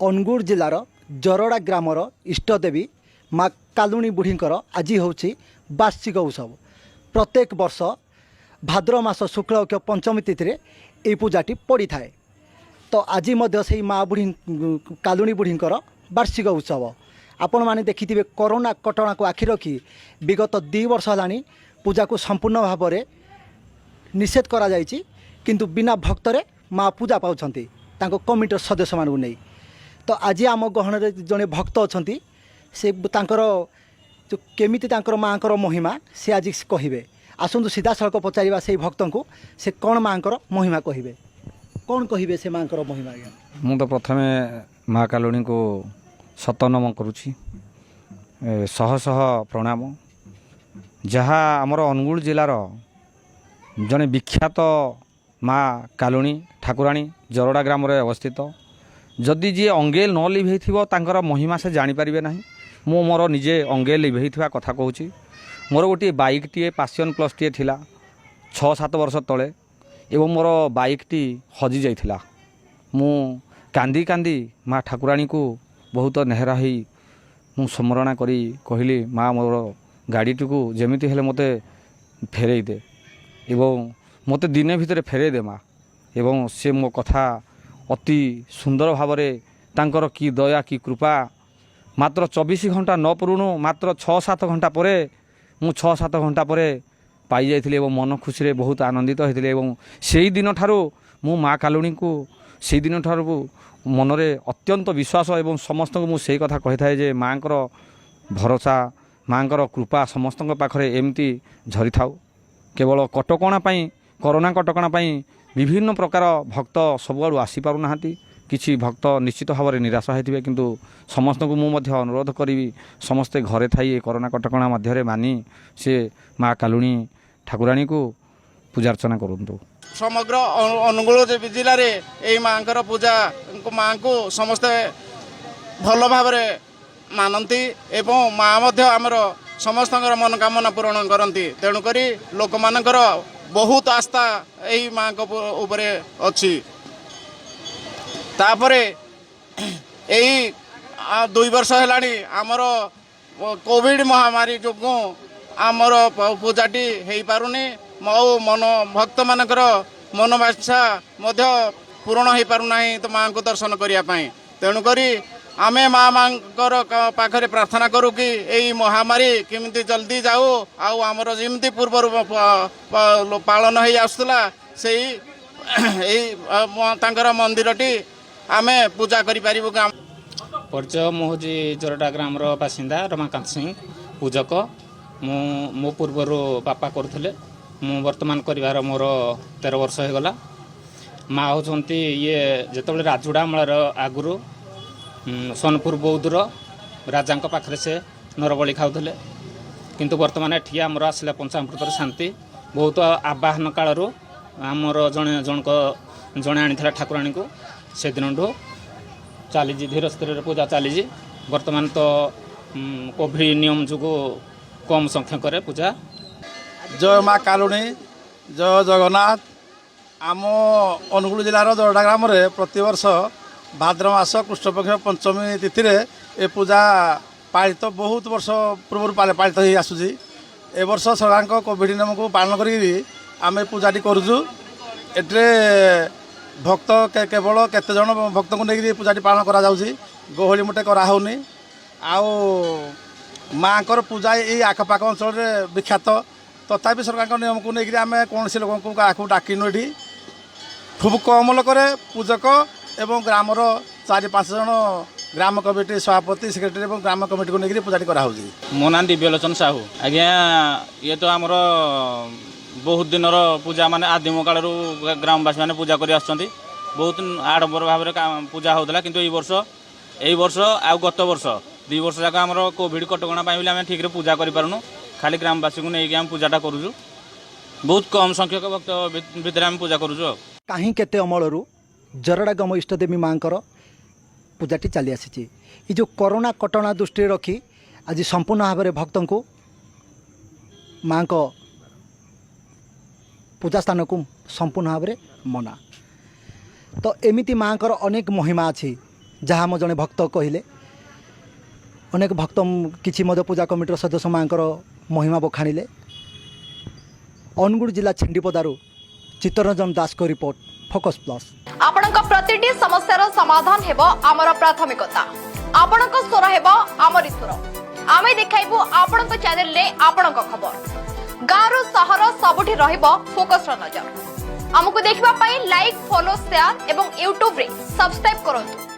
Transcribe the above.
Angul जिलार जरड़ा grammar इष्टदेवी माँ कालुणी बुढ़ींकर आज हूँ वार्षिक उत्सव। प्रत्येक वर्ष भाद्र मास शुक्ल पंचमी तिथि ये पूजाटी पड़ी थाए। तो आज से माँ बुढ़ी कालुणी बुढ़ींकर वार्षिक उत्सव आपण मैंने देखिथे कोरोना कटना को आखि रखी विगत 2 वर्ष है पूजा को संपूर्ण भाव में निषेध करा जायछि, किंतु बिना भक्तरे माँ पूजा पाउछंती तांको कमिटर सदस्य मानू नहीं। तो आज आम गहन जड़े भक्त अच्छा से तांकर जो केमिति तांकर माँ महिमा से आज कहे। आसतु सीधा सड़क पचारा से भक्त को से कौन माँ महिमा कहे, कौन कहे से माँ महिमा? मु तो प्रथमे माँ कालुणी को सतनम करुछि, शह शह प्रणाम। जहाँ आमर अनुगुल जिलार जड़े विख्यात माँ कालुणी ठाकुराणी जरड़ा ग्राम अवस्थित। जदि जी अंगे न लिभे तांकर महिमा से जानीपारे ना। मु मोर निजे अंगे लिभे कथा कहूँ। मोर गोटे bike T passion plus T थिला 6-7 वर्ष तले एवं मोर बाइक टी हजि जाइथिला। मु कांदी कांदी माँ ठाकुराणी को बहुत नेहरा ही मु स्मरणा करी कहली, माँ मोर गाड़ीटी को जमीती हेले मते फेरई दे एवं मते दिने भितर फेरई दे माँ। एवं से मो कथा अति सुंदर भाव तांकर की दया की कृपा मात्र 24 घंटा न पुरुणु मात्र 6-7 घंटा पर मु 6-7 घंटा पर पाई जाइथिले एवं मन खुशी रे बहुत आनंदित होइथिले। एवं सेही दिन ठारू मु माँ कालुणी को सेही दिन ठारू मनरे अत्यंत विश्वास एवं समस्त को मु सेही कथा कहि थाए जे माँकर भरोसा माँकर कृपा समस्त पाखरे एमती झरी थाउ। केवल कटकणा पई कोरोना कटकणा पई विभिन्न प्रकार भक्त सबुआड़ू आसी पारु नाहांती। किछि भक्त निश्चित भाव में निराश होइथिबे, किंतु समस्त को मु मध्य अनुरोध करी समस्ते घरे थाई कोरोना कटकणा मध्य मानी से माँ कालुणी ठाकुराणी को पूजा अर्चना करंतु। समग्र अनुगुल जिले में यही माँ पूजा माँ को समस्ते भल भाव मानती एवं माँ आमर समस्त मनोकामना पूरण करती। तेणुक लोक मानकर बहुत आस्था यही माँ को ऊपर अच्छी। तापरे यही 2 वर्ष है आमर कोविड महामारी जो आमर पूजाटी हो पारुनी। मन भक्त मानकर मनोवांछा पूरण हो पारुना तो माँ को दर्शन करने। तेणुक आमे माँ पाखरे प्रार्थना करूँ कि यही महामारी केमिति जल्दी जाऊ आमर जमी पूर्व पालन हो आसुला से मंदिरटी आमे पूजा करि पारिबु। परिचय मुझे जरड़ा ग्राम बासिंदा रमाकांत सिंह पूजक। मो पूर्वर बापा करुले, मु वर्तमान कर मोर 13 वर्ष हो गला। माँ होती ये जिते राजुड़ा मलार आगुरी सोनपुर बौद्धर राजा पाखे से नरबली खाऊले, किंतु वर्तमान एठी आमर आसला पंचामृतर शांति। बहुत आवाहन कालू आमर जड़े आनी ठाकुराणी को से दिन चली धीर स्थिर पूजा चली। वर्तमान तो कोविड नियम जो कम संख्यक पूजा। जय माँ कालुणी, जय जगन्नाथ। आम अनुगुल जिलार जरड़ा ग्राम प्रतिवर्ष भाद्र मास कृष्णपक्ष पंचमी तिथि ए पूजा पालित बहुत वर्ष पूर्व पालित हो आसूँ। ए वर्ष सरकार कोविड नियम को पालन करी आम पूजाटी करुचु। एटे भक्त केवल केते जन भक्त को लेकिन पूजाटी पालन करा जाउछि, गहली मोटे कराऊनी। आउ माँ पूजा ये आखपाख अंचल विख्यात, तथापि सरकार नियम को लेकिन आम कौन से लोक को डाकिनु। ये खूब कम लोक पूजक एवं ग्रामर 4-5 जन ग्राम कमिटी सभापति सेक्रेटरी और ग्राम कमिटी को लेकर पूजाटी कराऊँगी। मो ना दिव्यलोचन साहू। आज्ञा ये तो आमर बहुत दिन पूजा माने आदिम काल ग्रामवासी मैंने पूजा कर बहुत आडंबर भाव में पूजा होता, किंतु यही वर्ष आ गत वर्ष 2 वर्ष जाक आम कोविड कटकणा आम ठीक पूजा करूँ। खाली ग्रामवासी को लेकिन आम पूजाटा करूँ। बहुत कम संख्यक भक्त भितर आम पूजा करूँ। कहीं केते अमलरू जरड़ा गम इष्टदेवी माँ पूजाटी चली आसी। ये जो कोरोना कटना दृष्टि रखी आज संपूर्ण भाव में भक्त को माँ पूजा स्थान को संपूर्ण भाव में मना। तो एमिति माँ अनेक महिमा अच्छी जहाँ आम जड़े भक्त कहले अनेक भक्त किसी पूजा कमिटर सदस्य माँकर महिमा बखाणिले। अनुगुल जिला छिंडीपदारू चित्तरंजन दास को रिपोर्ट फोकस प्लस। आपणक प्रतिटी समस्यार समाधान हेबो आमर प्राथमिकता। आपणक स्वर हेबो आमर स्वर। आमे देखाइबु आपणक चैनल ले आपणक खबर। गाँव सहर सबुठी रहिबो फोकस र नजर। हमकु देखिबा पई लाइक फॉलो शेयर एवं यूट्यूब रे सब्सक्राइब करंतु।